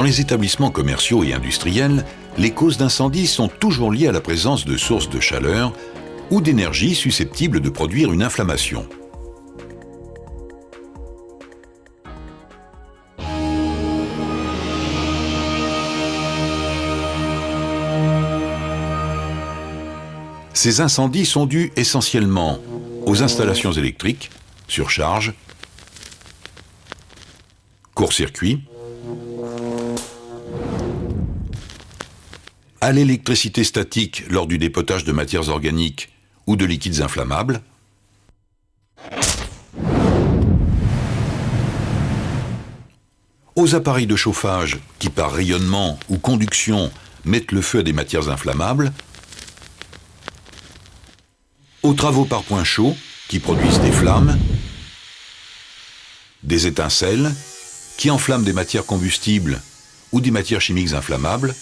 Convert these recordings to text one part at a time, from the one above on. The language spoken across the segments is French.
Dans les établissements commerciaux et industriels, les causes d'incendie sont toujours liées à la présence de sources de chaleur ou d'énergie susceptibles de produire une inflammation. Ces incendies sont dus essentiellement aux installations électriques, surcharge, court-circuit, à l'électricité statique lors du dépotage de matières organiques ou de liquides inflammables, aux appareils de chauffage qui par rayonnement ou conduction mettent le feu à des matières inflammables, aux travaux par point chaud qui produisent des flammes, des étincelles qui enflamment des matières combustibles ou des matières chimiques inflammables,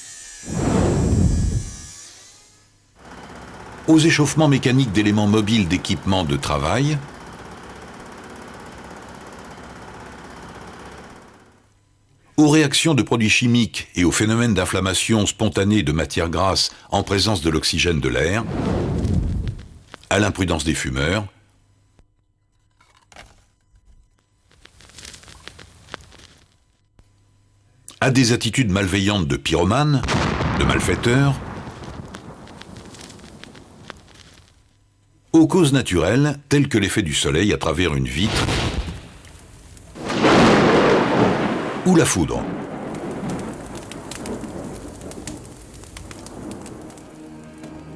aux échauffements mécaniques d'éléments mobiles d'équipements de travail, aux réactions de produits chimiques et aux phénomènes d'inflammation spontanée de matières grasses en présence de l'oxygène de l'air, à l'imprudence des fumeurs, à des attitudes malveillantes de pyromanes, de malfaiteurs, aux causes naturelles telles que l'effet du soleil à travers une vitre ou la foudre.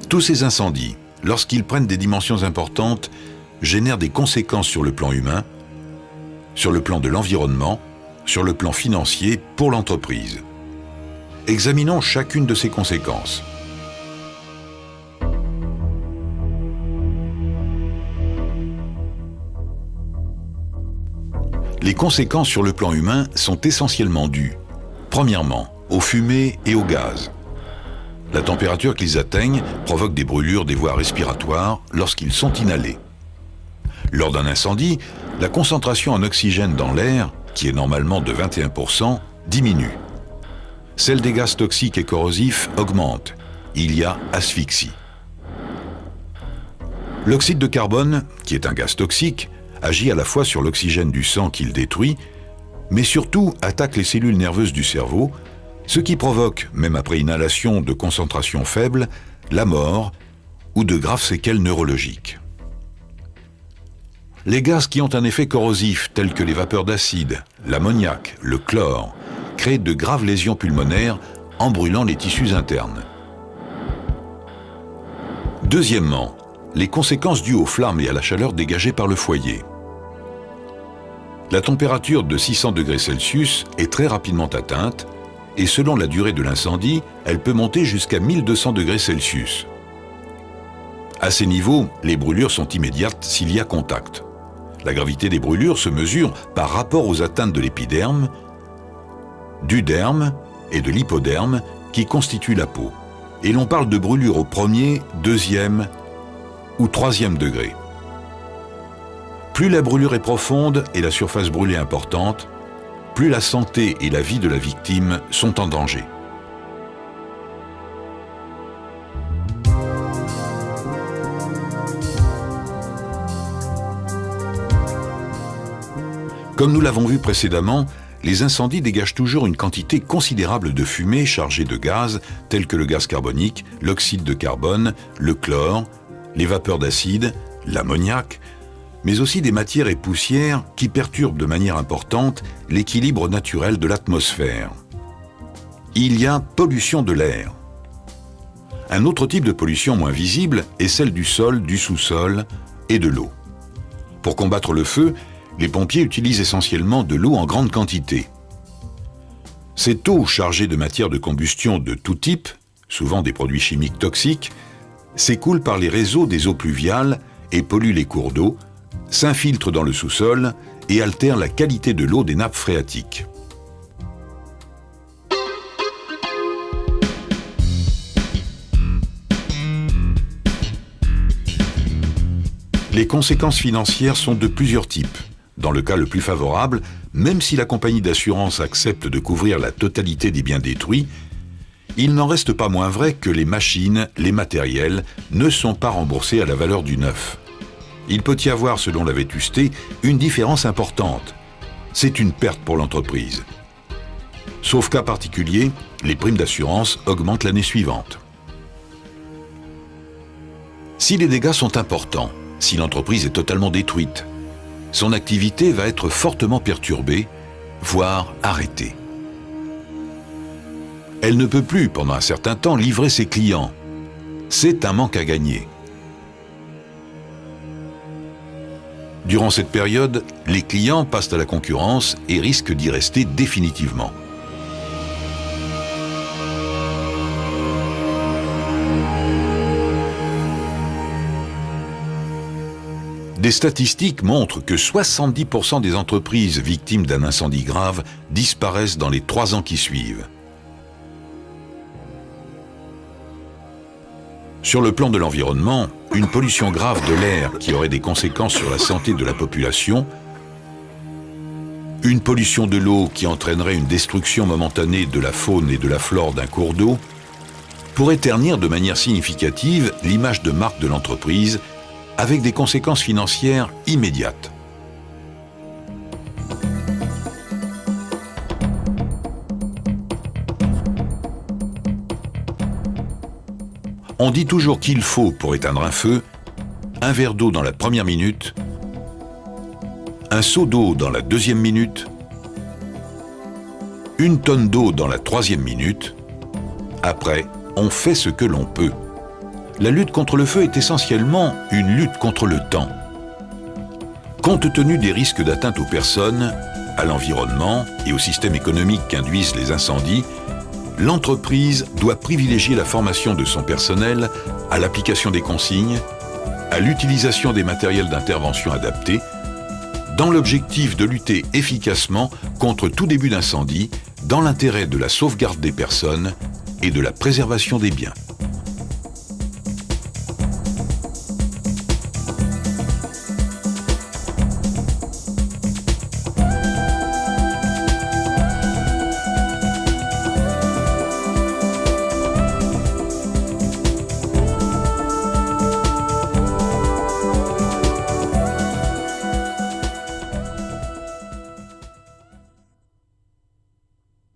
Tous ces incendies, lorsqu'ils prennent des dimensions importantes, génèrent des conséquences sur le plan humain, sur le plan de l'environnement, sur le plan financier pour l'entreprise. Examinons chacune de ces conséquences. Les conséquences sur le plan humain sont essentiellement dues, premièrement, aux fumées et aux gaz. La température qu'ils atteignent provoque des brûlures des voies respiratoires lorsqu'ils sont inhalés. Lors d'un incendie, la concentration en oxygène dans l'air, qui est normalement de 21%, diminue. Celle des gaz toxiques et corrosifs augmente. Il y a asphyxie. L'oxyde de carbone, qui est un gaz toxique, agit à la fois sur l'oxygène du sang qu'il détruit, mais surtout attaque les cellules nerveuses du cerveau, ce qui provoque, même après inhalation de concentration faible, la mort ou de graves séquelles neurologiques. Les gaz qui ont un effet corrosif, tels que les vapeurs d'acide, l'ammoniac, le chlore, créent de graves lésions pulmonaires en brûlant les tissus internes. Deuxièmement, les conséquences dues aux flammes et à la chaleur dégagées par le foyer. La température de 600 degrés Celsius est très rapidement atteinte et selon la durée de l'incendie, elle peut monter jusqu'à 1200 degrés Celsius. À ces niveaux, les brûlures sont immédiates s'il y a contact. La gravité des brûlures se mesure par rapport aux atteintes de l'épiderme, du derme et de l'hypoderme qui constituent la peau. Et l'on parle de brûlures au premier, deuxième ou troisième degré. Plus la brûlure est profonde et la surface brûlée importante, plus la santé et la vie de la victime sont en danger. Comme nous l'avons vu précédemment, les incendies dégagent toujours une quantité considérable de fumée chargée de gaz tels que le gaz carbonique, l'oxyde de carbone, le chlore, les vapeurs d'acide, l'ammoniac, mais aussi des matières et poussières qui perturbent de manière importante l'équilibre naturel de l'atmosphère. Il y a pollution de l'air. Un autre type de pollution moins visible est celle du sol, du sous-sol et de l'eau. Pour combattre le feu, les pompiers utilisent essentiellement de l'eau en grande quantité. Cette eau chargée de matières de combustion de tout type, souvent des produits chimiques toxiques, s'écoule par les réseaux des eaux pluviales et pollue les cours d'eau, s'infiltre dans le sous-sol et altère la qualité de l'eau des nappes phréatiques. Les conséquences financières sont de plusieurs types. dans le cas le plus favorable, même si la compagnie d'assurance accepte de couvrir la totalité des biens détruits, il n'en reste pas moins vrai que les machines, les matériels, ne sont pas remboursés à la valeur du neuf. Il peut y avoir, selon la vétusté, une différence importante. C'est une perte pour l'entreprise. Sauf cas particulier, les primes d'assurance augmentent l'année suivante. Si les dégâts sont importants, si l'entreprise est totalement détruite, son activité va être fortement perturbée, voire arrêtée. Elle ne peut plus, pendant un certain temps, livrer ses clients. C'est un manque à gagner. Durant cette période, les clients passent à la concurrence et risquent d'y rester définitivement. Des statistiques montrent que 70% des entreprises victimes d'un incendie grave disparaissent dans les 3 ans qui suivent. Sur le plan de l'environnement, une pollution grave de l'air qui aurait des conséquences sur la santé de la population, une pollution de l'eau qui entraînerait une destruction momentanée de la faune et de la flore d'un cours d'eau, pourrait ternir de manière significative l'image de marque de l'entreprise avec des conséquences financières immédiates. On dit toujours qu'il faut, pour éteindre un feu, un verre d'eau dans la première minute, un seau d'eau dans la deuxième minute, une tonne d'eau dans la troisième minute. Après, on fait ce que l'on peut. La lutte contre le feu est essentiellement une lutte contre le temps. Compte tenu des risques d'atteinte aux personnes, à l'environnement et au système économique qu'induisent les incendies, l'entreprise doit privilégier la formation de son personnel à l'application des consignes, à l'utilisation des matériels d'intervention adaptés, dans l'objectif de lutter efficacement contre tout début d'incendie, dans l'intérêt de la sauvegarde des personnes et de la préservation des biens.